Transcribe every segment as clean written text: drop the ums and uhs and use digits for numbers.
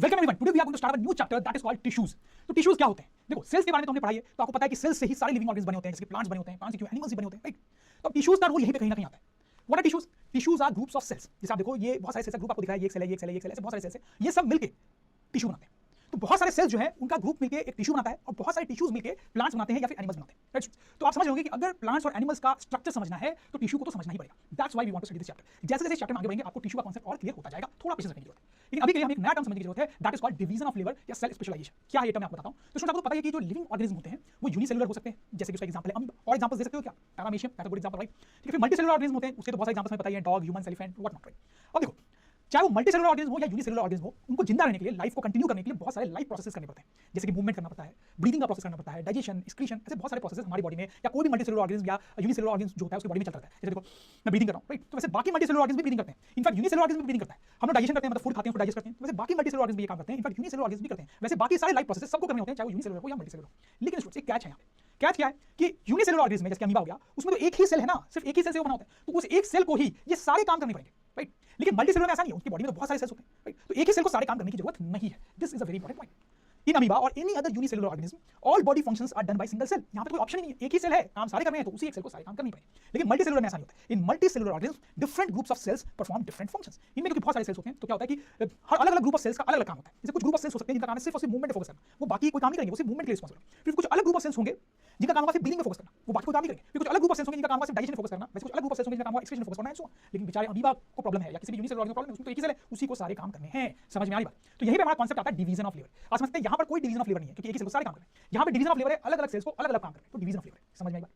Welcome everyone, today we are going to start a new chapter that is called tissues. तो tissues क्या होते हैं? देखो, sales के बारे में तो हमने पढ़ाई है, तो आपको पता है कि सेल्स से ही सारे लिविंग ऑर्गन्स बने होते हैं, जैसे प्लांट्स बने होते हैं, प्लांट्स से एनिमल्स भी बने होते हैं, राइट? तो टिश्यूज का रोल यहीं पे कहीं ना कहीं आता है। What are tissues? Tissues are groups of cells. जैसे आप देखो, ये बहुत सारे सेल्स का ग्रुप आपको दिख रहा है, ये एक सेल है, ये एक सेल है, ये एक सेल है, ऐसे बहुत सारे सेल्स हैं, ये सब मिलके टिश्यू बनाते हैं। तो बहुत सारे सेल्स जो है उनका ग्रुप मिलके एक टिश्यू बनाता है, और बहुत सारे टिश्यूज मिलके प्लांट्स बनाते हैं या फिर एनिमल्स बनाते हैं, राइट? तो आप समझ रहे होंगे कि अगर प्लांट्स और एनिमल्स का स्ट्रक्चर समझना है तो टिश्यू को तो समझना ही पड़ेगा। That's why we want to study this chapter. जैसे जैसे चैप्टर में आगे बढ़ेंगे आपको टिश्यू का कांसेप्ट और क्लियर होता जाएगा, थोड़ा पेशेंस रखने की जरूरत है। लेकिन अभी के लिए हमें एक नया टर्म समझने की जरूरत है, that is called division of labour या सेल स्पेशलाइजेशन। क्या है ये टर्म मैं आपको बताता हूं। तो स्टूडेंट्स, आपको पता है कि जो लिविंग ऑर्गेनिज्म होते हैं वो यूनिसेलुलर हो सकते हैं, जैसे कि उसका एग्जांपल है अमीबा। और एग्जांपल्स दे सकते हो क्या? Paramecium, that's a good example, right? ठीक है, फिर मल्टीसेलुलर ऑर्गेनिज्म होते हैं, उसके तो बहुत सारे एग्जांपल्स हमें पता ही है, dog, humans, elephant, what not, right? अब देखो, चाहे वो मल्टीसेलुलर ऑर्गेनिज्म हो या यूनिसेलुलर ऑर्गेनिज्म हो, उनको जिंदा रहने के लिए, लाइफ को कंटिन्यू करने के लिए बहुत सारे लाइफ प्रोसेसेस करने पड़ते हैं, जैसे कि मूवमेंट करना पड़ता है, ब्रीदिंग का प्रोसेस करना पड़ता है, डाइजेशन, एक्सक्रीशन, ऐसे बहुत सारे प्रोसेसेस हमारी बॉडी में या कोई भी मल्टीसेलुलर ऑर्गेनिज्म या यूनिसेलुलर ऑर्गेनिज्म जो होता है उसकी बॉडी में चलता रहता है। जैसे देखो, मैं ब्रीदिंग कर रहा हूं, राइट? तो वैसे बाकी मल्टीसेलुलर ऑर्गेनिज्म भी ब्रीदिंग करते हैं, इनफैक्ट यूनिसेलुलर ऑर्गेनिज्म भी ब्रीदिंग करता है। हम लोग डाइजेशन करते हैं, मतलब फूड खाते हैं, डाइजेस्ट करते हैं, वैसे बाकी मल्टीसेलुलर ऑर्गेनिज्म भी ये काम करते हैं, इनफैक्ट यूनिसेलुलर ऑर्गेनिज्म भी करते हैं। वैसे बाकी सारे लाइफ प्रोसेसेस सबको करने होते हैं, चाहे वो यूनिसेलुलर हो या मल्टीसेलुलर हो। लेकिन स्टूडेंट्स, एक कैच है यहाँ पे। कैच क्या है कि यूनिसेलुलर ऑर्गेनिज्म में, जैसे अमीबा हो गया, उसमें तो एक ही सेल है ना, सिर्फ एक ही सेल से वो बना होता है, तो उस एक सेल को ही ये सारे काम करने पड़ेंगे, राइट? लेकिन मल्टीसेलुलर में ऐसा नहीं है, उसकी बॉडी में तो बहुत सारे सेल्स होते हैं, राइट? तो एक ही सेल को सारे काम करने की जरूरत नहीं है। This is a very important point. In amoeba और any other unicellular organism all body functions are done by single cell. यहां पे कोई ऑप्शन ही नहीं है, एक ही सेल है, काम सारे करने हैं, तो उसी एक सेल को सारे काम करने पड़ेंगे। लेकिन मल्टीसेलुलर में ऐसा नहीं होता। In multicellular organism different groups of cells perform different functions. इनमें क्योंकि बहुत सारे सेल्स होते हैं, तो क्या होता है कि हर अलग अलग ग्रुप ऑफ सेल्स का अलग अलग काम होता है। जैसे कुछ ग्रुप ऑफ सेल्स हो सकते हैं जिनका काम है सिर्फ और सिर्फ मूवमेंट पे फोकस करना, वो बाकी कोई काम नहीं करेंगे, वो सिर्फ मूवमेंट के लिए रिस्पांसिबल है। फिर कुछ अलग ग्रुप ऑफ सेल्स होंगे जिनका काम होगा सिर्फ ब्रीदिंग पे फोकस करना, वो बाकी कोई काम नहीं करेंगे। फिर कुछ अलग ग्रुप ऑफ सेल्स होंगे जिनका काम होगा सिर्फ डाइजेशन पे फोकस करना, वैसे कुछ अलग ग्रुप ऑफ सेल्स होंगे जिनका काम होगा एक्सक्रीशन पे फोकस करना, एंड सो ऑन। लेकिन बेचारे अमीबा को प्रॉब्लम है या किसी भी यूनिसेलुलर ऑर्गेनिज्म को प्रॉब्लम है, उसमें तो एक ही सेल है, उसी को सारे काम करने हैं। समझ में आ रही बात? तो यही पे हमारा कांसेप्ट आता है डिवीजन ऑफ लेबर। आप समझते हैं यहां पर कोई डिवीजन ऑफ लेबर नहीं है, क्योंकि एक ही सेल को सारे काम करने हैं। यहां पे डिवीजन ऑफ लेबर है, अलग अलग सेल्स को अलग अलग काम करने हैं, तो डिवीजन ऑफ लेबर है। समझ में आई बात?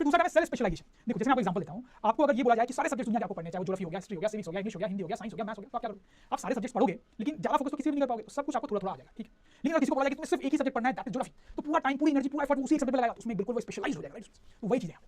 फिर दूसरा है सेल स्पेशलाइजेशन। देखो, जैसे मैं आपको एग्जांपल देता हूं, आपको अगर ये बोला जाए कि सारे सब्जेक्ट दुनिया के आपको पढ़ने हैं, चाहे वो ज्योग्राफी हो गया, हिस्ट्री हो गया, सिविक्स हो गया, इंग्लिश हो गया, हिंदी हो गया, साइंस हो गया, मैथ्स हो गया, तो आप क्या करोगे? आप सारे सब्जेक्ट्स पढ़ोगे, लेकिन ज्यादा फोकस तो किसी भी नहीं कर पाओगे, सब कुछ आपको थोड़ा थोड़ा आ जाएगा, ठीक है? लेकिन अगर किसी को बोला जाए कि तुम्हें सिर्फ एक ही सब्जेक्ट पढ़ना है, दैट इज ज्योग्राफी, तो पूरा टाइम, पूरी एनर्जी, पूरा एफर्ट उसी एक सब्जेक्ट में लगाएगा, उसमें बिल्कुल वो स्पेशलाइज हो जाएगा, राइट? तो वही चीज है।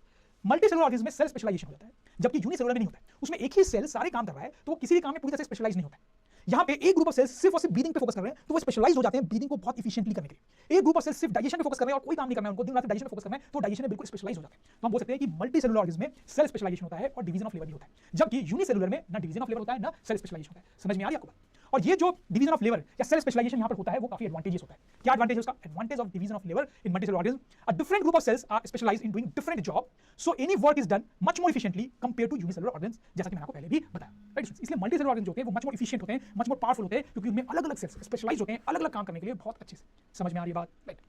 मल्टीसेलुलर ऑर्गेनिज्म में सेल स्पेशलाइजेशन हो जाता है, जबकि यूनिसेलुलर में नहीं होता है। उसमें एक ही सेल सारे काम कर रहा है, तो वो किसी भी काम में पूरी तरह से स्पेशलाइज नहीं होता है। यहाँ पे एक ग्रुप ऑफ सेल्स सिर्फ और सिर्फ ब्रीदिंग पे फोकस कर रहे हैं, तो वो स्पेशलाइज हो जाते हैं ब्रीदिंग को बहुत एफिशिएंटली करने के लिए। एक ग्रुप ऑफ सेल्स सिर्फ डाइजेशन पे फोकस कर रहे हैं और कोई काम नहीं करना है उनको, दिन रात डाइजेशन पे फोकस करना है, तो डाइजेशन में बिल्कुल स्पेशलाइज हो जाते हैं। तो हम बोल सकते हैं कि मल्टीसेलुलर ऑर्गेनिज्म में सेल स्पेशलाइजेशन होता है और डिवीजन ऑफ लेबर भी होता है, जबकि यूनिसेलुलर में ना डिवीजन ऑफ लेबर होता है ना सेल स्पेशलाइजेशन होता है। समझ में आ रही है आपको बात? और ये जो डिवीजन ऑफ लेबर या सेल स्पेशलाइजेशन यहाँ पर होता है, वो काफी एडवांटेजेस होता है। क्या एडवांटेज है उसका? Advantage of division of labour in multicellular organism, a different group of cells are specialised in doing different job, so any work is done much more efficiently compare to unicellular organism, जैसा कि मैंने आपको पहले भी बताया, right? इसलिए multicellular organism होते हैं वो मच मोर एफिशिएंट होते हैं, मच मोर पावरफुल होते हैं, क्योंकि उनमें अलग अलग सेल्स स्पेशलाइज होते हैं, अलग अलग काम करने के लिए बहुत अच्छे से। समझ में आ रही है बात? राइट?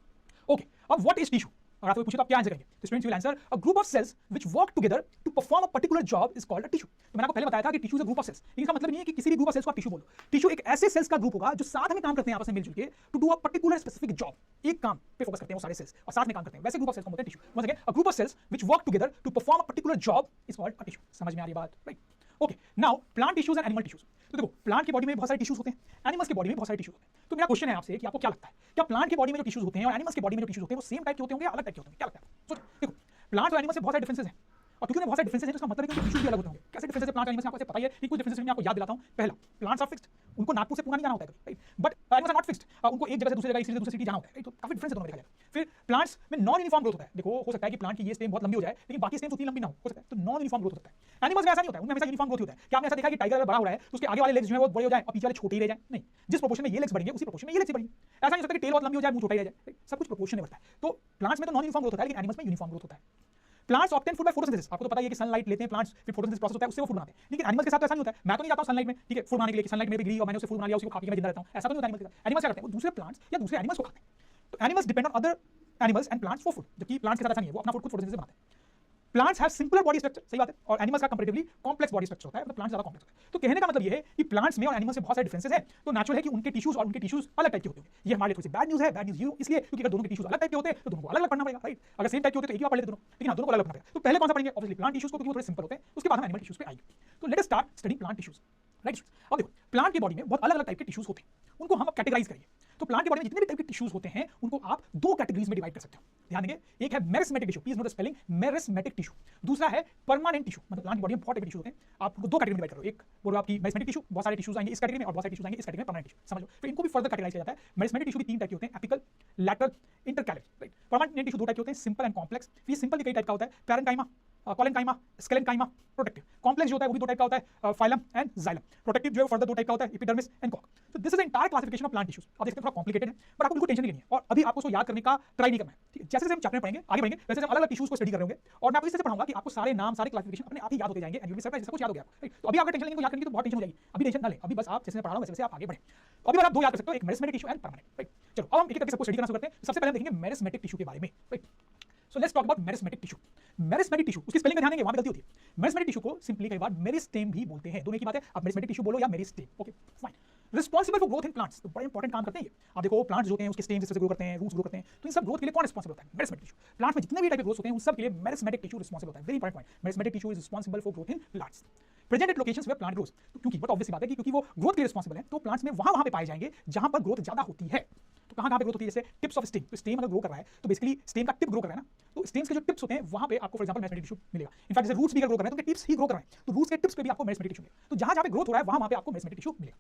ओके, अब व्हाट इज टिश्यू? अगर आपको पूछे तो आप क्या आंसर करेंगे? तो students will answer a group of cells which work together to perform a particular job is called a tissue. तो मैंने आपको पहले बताया था कि tissue is a group of cells, लेकिन इसका मतलब नहीं है कि किसी भी ग्रुप ऑफ सेल्स को आप टिश्यू बोलो। टिश्यू एक ऐसे सेल्स का ग्रुप होगा जो साथ में काम करते हैं आपस में मिलजुल के, to do a particular specific job. एक काम पे फोकस करते हैं वो सारे सेल्स और साथ में काम करते हैं, वैसे ग्रुप ऑफ सेल्स को बोलते हैं tissue. Once again, a group of cells which work together to perform a particular job is called a tissue. समझ में आ रही बात? Right? Okay, now plant tissues and animal tissues. तो देखो, प्लांट की बॉडी में बहुत सारे टिश्यूज होते हैं, एनिमल्स की बॉडी में बहुत सारे टिश्यूज होते हैं। तो मेरा क्वेश्चन है आपसे कि आपको क्या लगता है, क्या प्लांट की बॉडी में जो टिश्यूज होते हैं और एनिमल्स की बॉडी में जो टिश्यूज होते हैं वो सेम टाइप के होते होंगे या अलग टाइप के होते होंगे? क्या लगता है? सोचो, देखो, प्लांट और एनिमल्स में बहुत सारे डिफरेंसेस हैं, और क्योंकि बहुत सारे डिफरेंसेस हैं, तो इसका मतलब है कि टिश्यूज भी अलग होते होंगे। कैसे डिफरेंसेस है प्लांट और एनिमल्स में आपको पता ही है, कि कुछ डिफरेंसेस मैं आपको याद दिलाता हूं। पहला, प्लांट्स आर फिक्स्ड, उनको नागपुर से पुणे नहीं जाना होता है, right? But animals are not fixed, उनको एक जगह से दूसरी जगह, एक सिटी से दूसरी सिटी जाना होता है, राइट? तो काफी डिफरेंस है दोनों में देखा जाए। फिर प्लांट्स में नॉन यूनिफॉर्म ग्रोथ होता है। देखो, हो सकता है कि प्लांट की ये स्टेम बहुत लंबी हो जाए, लेकिन बाकी स्टेम्स उतनी लंबी ना हो सकता है, तो नॉन यूनिफॉर्म ग्रोथ होता है। एनिमल्स में ऐसा नहीं होता है, उनमें हमेशा यूनिफॉर्म ग्रोथ होता है। क्या आपने ऐसा देखा कि टाइगर अगर बड़ा हो रहा है तो उसके आगे वाले लेग्स जो है वो बड़े हो जाए और पीछे वाले छोटे ही रह जाए? नहीं, जिस प्रोपोर्शन में ये लेग्स बढ़ेंगे उसी प्रोपोर्शन में ये लेग्स बढ़ेंगे। ऐसा नहीं हो सकता कि टेल बहुत लंबी हो जाए, मुंह छोटा ही रह जाए, सब कुछ प्रोपोर्शन में बढ़ता है। तो प्लांट्स में तो नॉन यूनिफॉर्म ग्रोथ होता है, लेकिन एनिमल्स में यूनिफॉर्म ग्रोथ होता है। Plants obtain food by photosynthesis. आपको तो पता ही है कि सनलाइट लेते हैं प्लांट्स, फिर फोटोसिंथेसिस प्रोसेस होता है, उससे वो फूड बनाते हैं। लेकिन एनिमल्स के साथ तो ऐसा नहीं होता है। मैं तो नहीं जाता हूं सनलाइट में, ठीक है, फूड बनाने के लिए, सनलाइट मेरे पे गिरी और मैंने उससे फूड बना लिया, उसी को खा के मैं जिंदा रहता हूं, ऐसा तो नहीं होता एनिमल्स के साथ। एनिमल्स क्या करते हैं? वो दूसरे प्लांट्स या दूसरे एनिमल्स को खाते हैं। तो animals depend on other animals and plants for food, जबकि प्लांट्स के साथ ऐसा नहीं है, वो अपना फूड खुद फोटोसिंथेसिस से बनाते हैं। Plants have simpler body structure, सही बात है, और एनिमल्स का कंपैरेटिवली कॉम्प्लेक्स बॉडी स्ट्रक्चर होता है, मतलब प्लांट्स ज्यादा कॉम्प्लेक्स होता है। तो कहने का मतलब ये है कि प्लांट्स में और एनिमल्स में बहुत सारे डिफरेंसेस हैं, तो नेचुरल है कि उनके टिश्यूज और उनके टिश्यूज अलग टाइप के होते हैं। ये हमारे लिए थोड़ी सी बैड न्यूज है, बैड न्यूज ये इसलिए क्योंकि अगर दोनों के टिश्यूज अलग टाइप के होते हैं तो दोनों को अलग अलग पढ़ना पड़ेगा, राइट? अगर सेम टाइप के होते तो एक ही बार पढ़ लेते दोनों, लेकिन हाँ, दोनों को अलग पढ़ना पड़ेगा। तो पहले कौन सा पढ़ेंगे? ऑब्वियसली प्लांट टिश्यूज को, क्योंकि वो थोड़े सिंपल होते हैं, उसके बाद हम एनिमल टिश्यूज पे आएंगे। तो let us start studying plant tissues, right? अब देखो, प्लांट की बॉडी में बहुत अलग अलग टाइप के टिश्यूज होते हैं, उनको हम कैटेगराइज करेंगे। तो प्लांट की बॉडी में जितने भी टाइप के टिश्यूज होते हैं उनको आप दो कैटेगरीज में डिवाइड कर सकते हो। ध्यान देंगे, एक है meristematic tissue, please note the spelling, meristematic tissue. दूसरा है परमानेंट टिश्यू, मतलब प्लांट की बॉडी में बहुत टाइप के टिश्यू होते हैं, आप दो कैटेगरी में डिवाइड करो। एक बोलो आपकी मेरिस्मेटिक टिश्यू, बहुत सारे टिश्यूज आएंगे इस कैटेगरी में, और बहुत सारे टिश्यूज आएंगे इस कैटेगरी में परमानेंट टिश्यू, समझ लो। फिर इनको भी फर्दर कैटेगराइज किया जाता है। मेरिस्मेटिक टिश्यू भी तीन टाइप के होते हैं, apical, lateral, intercalary, right? Permanent tissue दो टाइप के होते हैं, सिंपल एंड कॉम्प्लेक्स। ये सिंपल के कई टाइप का होता है, parenchyma collenchyma, sclerenchyma, protective. Complex जो होता है वो भी दो टाइप का होता है, फाइलम एंड जाइलम। प्रोटेक्टिव जो है फर्दर दो टाइप का होता है, एपिडर्मिस एंड कॉर्क। तो this is the entire classification of plant tissues. आप देखते हैं थोड़ा कॉम्प्लिकेटेड है, बट आपको बिल्कुल टेंशन नहीं लेनी है और अभी आपको उसको याद करने का ट्राई नहीं करना है, ठीक है। जैसे जैसे हम चैप्टर में पढ़ेंगे, आगे बढ़ेंगे, वैसे हम अलग अलग टिश्यूज को स्टडी कर रहे होंगे और मैं आपको इस तरह से पढ़ाऊंगा कि आपको सारे नाम, सारे क्लासिफिकेशन अपने आप ही याद होते जाएंगे and you will be surprised, सब कुछ याद हो गया आपको, राइट। तो अभी आपको टेंशन लेने को याद करने की तो बहुत टेंशन हो जाएगी, अभी टेंशन ना ले, अभी बस आप जैसे मैं पढ़ा रहा हूं वैसे आप आगे बढ़ें। तो अभी आप दो याद कर सकते हो, एक meristematic tissue and permanent, right. चलो अब हम एक एक करके सबको स्टडी करना शुरू करते हैं। सबसे पहले हम देखेंगे मेरिस्मेटिक टिश्यू के बारे में, right. So let's talk about meristematic tissue. Meristematic tissue, उसकी स्पेलिंग का ध्यान देंगे, वहां पे गलती होती है। मेरिस्मेटिक टिश्यू को सिंपली कई बार मेरिस्टेम भी बोलते हैं, दोनों की बात है। आप मेरिस्मेटिक टिश्यू बोलो या meristem, okay fine. Responsible for growth in plants, तो बड़ा इंपॉर्टेंट काम करते हैं ये। आप देखो प्लांट्स जो होते हैं उसके स्टेम से ग्रो करते हैं, रूट्स ग्रो करते हैं, तो इन सब ग्रोथ के लिए कौन रिस्पांसिबल होता है? Meristematic tissue. प्लांट्स में जितने भी टाइप के ग्रोथ होते हैं उन सब के लिए मेरिस्मेटिक टिश्यू रिस्पांसिबल होता है। Very important point, meristematic tissue is responsible for growth in plants. Present at locations where plant grows, तो क्योंकि बहुत ऑब्वियस बात है कि क्योंकि वो ग्रोथ के लिए रिस्पांसिबल है, तो प्लांट्स में वहां पे पाए जाएंगे जहां पर ग्रोथ ज्यादा होती है। तो कहां पे ग्रोथ होती है? जैसे टिप्स ऑफ स्टेम, तो स्टेम अगर ग्रो कर रहा है तो बेसिकली स्टेम का टिप ग्रो कर रहा है ना, तो स्टेम्स के जो टिप्स होते हैं वहां पे आपको फॉर एग्जांपल मेरिस्मेटिक टिश्यू मिलेगा। इनफैक्ट जैसे रूट्स भी अगर ग्रो कर रहे हैं तो उनके टिप्स ही ग्रो कर रहे हैं, तो रूट्स के टिप्स पे भी आपको मेरिस्मेटिक टिश्यू मिलेगा। तो जहां पे ग्रोथ हो रहा है वहां पे आपको मेरिस्मेटिक टिश्यू मिलेगा।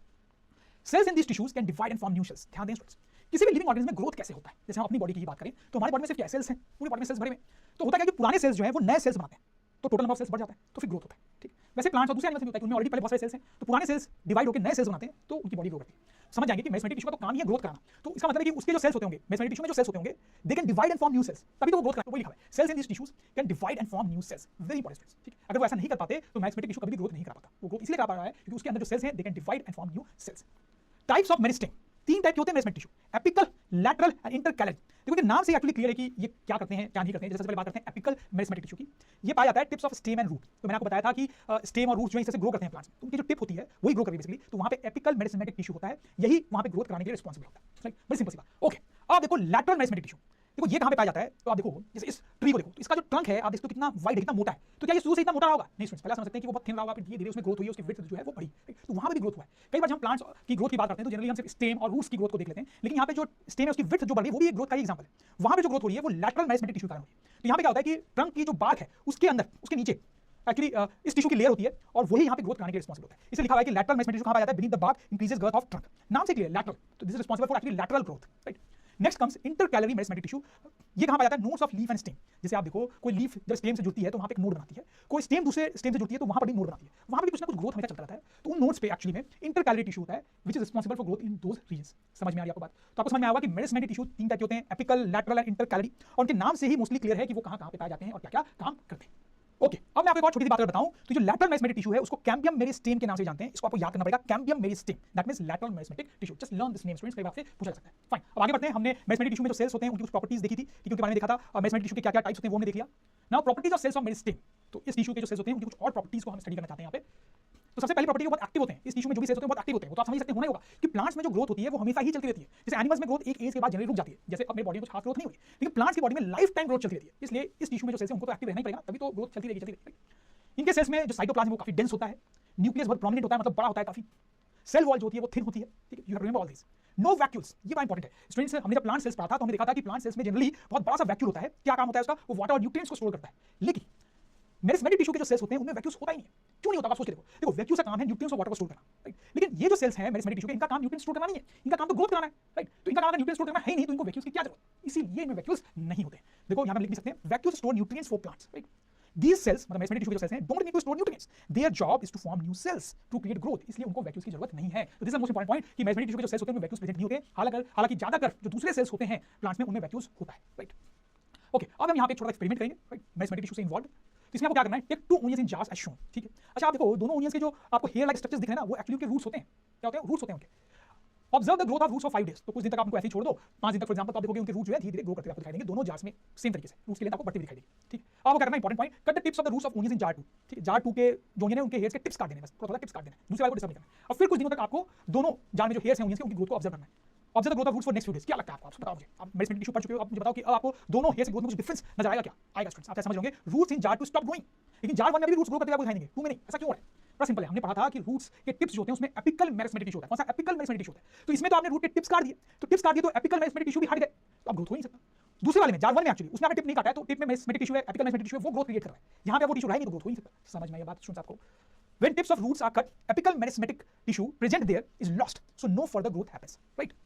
Cells in this tissues can divide and form new cells. ध्यान दें स्टूडेंट्स, किसी भी लिविंग ऑर्गेनिज्म में ग्रोथ कैसे होता है? जैसे हम अपनी बॉडी की ही बात करें तो हमारी बॉडी में सिर्फ क्या सेल्स हैं, पूरी बॉडी में सेल्स भरे हुए। तो होता क्या है कि पुराने सेल्स जो है वो नए सेल्स बनाते हैं, तो टोटल नंबर ऑफ सेल्स बढ़ जाता है, तो फिर ग्रोथ होता है, ठीक। वैसे प्लांट्स और दूसरे एनिमल्स में होता है कि उनमें ऑलरेडी पहले बहुत सारे सेल्स हैं, तो पुराने सेल्स डिवाइड होकर नए सेल्स बनाते हैं, तो उनकी बॉडी ग्रो करती है। समझ जाएंगे कि मेरिस्मेटिक टिश्यू का तो काम ही है ग्रोथ कराना। तो इसका मतलब है कि उसके जो सेल्स होते होंगे, मेरिस्मेटिक टिश्यू में जो सेल्स होते होंगे, they can divide and form new cells, तभी तो वो ग्रोथ करता है। वही लिखा है, cells in this tissues can divide and form new cells. Very important, ठीक। अगर वो ऐसा नहीं कर पाते तो मेरिस्मेटिक टिश्यू कभी भी ग्रोथ नहीं कर पाता। वो ग्रोथ इसलिए कर पा रहा है क्योंकि उसके अंदर जो सेल्स हैं they can divide and form new cells. Types of meristem, तीन टाइप के होते हैं meristematic tissue, apical, lateral and intercalary. देखो कि नाम से एक्चुअली क्लियर है कि ये क्या करते हैं क्या नहीं करते हैं। जैसे सबसे पहले बात करते हैं एपिकल मेरिस्मेटिक टिश्यू की। ये पाया जाता है tips of stem and root. तो मैंने आपको बताया था कि स्टेम और रूट जो है इससे ग्रो करते हैं प्लांट्स में, तो उनकी जो टिप होती है वही ग्रो करती है बेसिकली। तो वहां पे एपिकल मेरिस्मेटिक टिश्यू होता है, यही वहां पे ग्रोथ कराने के लिए रिस्पांसिबल होता है, राइट। बड़ी सिंपल सी बात। ओके, अब देखो लैटरल मेरिस्मेटिक टिश्यू। देखो ये कहां पे पाया जाता है? तो आप देखो जैसे इस ट्री को देखो, तो इसका जो ट्रंक है आप देखते हो कितना वाइड है, कितना मोटा है। तो क्या ये शुरू से इतना मोटा होगा? नहीं स्टूडेंट्स, पहले समझ सकते हैं कि वो बहुत थिन रहा होगा, फिर धीरे-धीरे उसमें ग्रोथ हुई है, उसकी विड्थ जो है वो बढ़ी, तो वहां पे भी ग्रोथ हुआ है। कई बार जब हम प्लांट्स की ग्रोथ की बात करते हैं तो जनरली हम सिर्फ स्टेम और रूट्स की ग्रोथ को देख लेते हैं, लेकिन यहाँ पे जो स्टेम है उसकी विड्थ जो बढ़ रही है वो भी एक ग्रोथ का ही एग्जांपल है। वहां पे जो ग्रोथ हो रही है वो लैटरल मेरिस्मेटिक टिश्यू के कारण हो रही है। तो यहाँ पे क्या होता है कि ट्रंक की जो बार्क है उसके अंदर, उसके नीचे एक्चुअली इस टिश्यू की लेयर होती है और वही यहाँ पे ग्रोथ कराने के लिए रिस्पांसिबल होता है। इसे लिखा हुआ है कि लैटरल मेरिस्मेटिक टिश्यू कहां पाया जाता है? Beneath the bark increases growth of trunk. नाम से क्लियर, लैटरल, तो this is responsible for actually lateral growth, right. Next comes intercalary meristematic tissue. ये कहां पाया जाता है? Nodes of leaf and stem. जैसे आप देखो कोई लीफ जब स्टेम से जुड़ती है तो वहां पे एक नोड बनाती है, कोई स्टेम दूसरे स्टेम से जुड़ती है तो वहां पर भी नोड बनाती है, वहां पे भी कुछ ना कुछ ग्रोथ हमेशा चलता रहता है। तो उन नोड्स पे एक्चुअली में इंटरकैलरी टिश्यू होता है which is responsible for growth in those reasons. समझ में आ रही है आपको बात? तो आपको समझ में आया होगा कि मेरिस्मेटिक टिश्यू तीन टाइप के होते हैं, एपिकल, लैटरल एंड इंटरकैलरी, और उनके नाम से ही मोस्टली क्लियर है कि वो कहां पे पाए जाते हैं और क्या-क्या काम करते हैं। ओके, अब मैं आपको एक और छोटी सी बात बताऊं, तो जो लैटरल मेरिस्मेटिक टिश्यू है उसको कैम्बियम मेरिस्टेम के नाम से जानते हैं। इसको आपको याद करना पड़ेगा, cambium meristem, that means lateral meristematic tissue. Just learn this name students, कई बार आपसे पूछा जा सकता है। फाइन, अब आगे बढ़ते हैं। हमने मेरिस्मेटिक टिश्यू में जो सेल्स होते हैं उनकी कुछ प्रॉपर्टीज देखी थी, क्योंकि उनके बारे में देखा था, मेरिस्मेटिक टिश्यू के क्या-क्या टाइप्स होते हैं वो हमने देख लिया। Now properties of cells of meristem, तो इस टिश्यू के जो सेल्स होते हैं उनकी कुछ और प्रॉपर्टीज को हम स्टडी करना चाहते हैं यहाँ पे। तो सबसे पहली प्रॉपर्टी, वो बहुत एक्टिव होते हैं। इस टिश्यू में जो भी सेल्स होते हैं बहुत एक्टिव होते हैं। वो तो आप समझ सकते होना ही होगा कि प्लांट्स में जो ग्रोथ होती है वो हमेशा ही चलती रहती है। जैसे एनिमल्स में ग्रोथ एक एज के बाद जनरली रुक जाती है, जैसे अपने बॉडी में कुछ खास ग्रोथ नहीं हुई, लेकिन प्लांट्स की बॉडी में लाइफ टाइम ग्रोथ चलती रहती है। इसलिए इस टिश्यू में जो सेल्स हैं उनको तो एक्टिव रहना ही पड़ेगा, तभी तो ग्रोथ चलती रहेगी। इनके सेल्स में जो साइटोप्लाज्म वो काफी डेंस होता है, न्यूक्लियस बहुत प्रोमिनेंट होता है, मतलब बड़ा होता है काफी, सेल वॉल जो होती है वो थिन होती है, ठीक है। You have to remember all this. No vacuoles, ये बड़ा इंपॉर्टेंट है स्टूडेंट्स। हमने जब प्लांट सेल्स पढ़ा था तो हमने देखा था कि प्लांट सेल्स में जनरली बहुत बड़ा सा वैक्यूल होता है। क्या काम होता है उसका? वो वाटर और न्यूट्रिएंट्स को स्टोर करता है। लेकिन मेरिस्मेटिक टिश्यू के जो सेल्स होते हैं उनमें वैक्यूल्स होता ही नहीं है। क्यों नहीं होता? आप सोच के देखो, वैक्यूल्स का काम है न्यूट्रिएंट्स और वाटर को स्टोर करना, राइट। लेकिन ये जो सेल्स हैं मेरिस्मेटिक टिश्यू के, इनका काम न्यूट्रिएंट्स स्टोर करना नहीं है, इनका काम तो ग्रोथ कराना है, राइट। तो इनका काम अगर न्यूट्रिएंट्स स्टोर करना है ही नहीं तो इनको वैक्यूल्स की क्या जरूरत? इसीलिए इनमें वैक्यूल्स नहीं होते। देखो यहां पे लिख भी सकते हैं, vacuoles store nutrients for plants, right. These cells, मतलब मेरिस्मेटिक टिश्यू के जो सेल्स हैं, don't need to store nutrients. Their job is to form new cells to create growth. इसलिए उनको वैक्यूल्स की जरूरत नहीं है। तो this is the most important point कि मेरिस्मेटिक टिश्यू के जो सेल्स होते हैं उनमें वैक्यूल्स प्रेजेंट नहीं होते। हालांकि ज्यादातर जो दूसरे सेल्स होते हैं प्लांट्स में उनमें वैक्यूल्स होता है, राइट। ओके, अब हम यहाँ पे एक छोटा एक्सपेरिमेंट करेंगे, राइट, मेरिस्मेटिक टिश्यू से इन्वॉल्व। तो इसमें आपको क्या करना है? टेक 2 ओनियंस इन जार्स एज शोन, ठीक है। अच्छा आप देखो दोनों ओनियंस के जो आपको हेयर लाइक स्ट्रक्चर्स दिख रहे हैं ना, वो एक्चुअली उनके रूट्स होते हैं। क्या होते हैं? रूट्स होते हैं उनके। Observe the growth of roots for 5 days, तो कुछ दिन तक आप उनको ऐसे ही छोड़ दो, 5 दिन तक फॉर एग्जांपल, तो आप देखोगे उनके रूट जो है धीरे-धीरे ग्रो करते आपको दिखाई देंगे दोनों जार्स में सेम तरीके से। रूट्स की लेंथ आपको बढ़ती हुई दिखाई देगी, ठीक। अब आपको क्या करना है? Important point, cut the tips of the roots of onions in jar 2, ठीक है। जार 2 के जो ओनियन है उनके हेयर्स के टिप्स काट देने, बस थोड़ा टिप्स काट देना, दूसरे वाले को डिस्टर्ब नहीं करना। और फिर कुछ दिनों तक आपको दोनों जार में जो हेयर्स हैं ओनियंस के उनकी ग्रोथ को ऑब्जर्व करना है। Observe the growth of roots for next few days. क्या लगता है आपको? आप बताओ मुझे, आप मेरिस्मेटिक टिश्यू पढ़ चुके हो, आप मुझे बताओ कि अब आपको दोनों हेयर्स की ग्रोथ में कुछ डिफरेंस नजर आएगा क्या? आएगा स्टूडेंट्स, आप समझ लोगे roots in jar 2 stop growing, लेकिन जार 1 में भी रूट्स ग्रो करते हुए आपको दिखाई देंगे, 2 में नहीं। ऐसा क्यों हो रहा है? बड़ा सिंपल है, हमने पढ़ा था कि रूट्स के टिप्स जो होते हैं उसमें एपिकल मेरिस्मेटिक टिश्यू होता है। कौन सा? एपिकल मेरिस्मेटिक टिश्यू होता है। तो इसमें तो आपने रूट के टिप्स काट दिए, तो टिप्स काट दिए तो एपिकल मेरिस्मेटिक टिश्यू भी हट गए, तो अब ग्रोथ हो नहीं सकता। दूसरे वाले में जार 1 में एक्चुअली उसने आपने टिप नहीं काटा है, तो टिप में मेरिस्मेटिक टिश्यू है, एपिकल मेरिस्मेटिक टिश्यू है, वो ग्रोथ क्रिएट कर रहा है। यहां पे वो टिश्यू रहा ही नहीं तो ग्रोथ हो नहीं सकता। समझ में ये बात स्टूडेंट्स आपको? When tips of roots are cut, apical merismatic tissue present there is lost, so no further growth happens, right?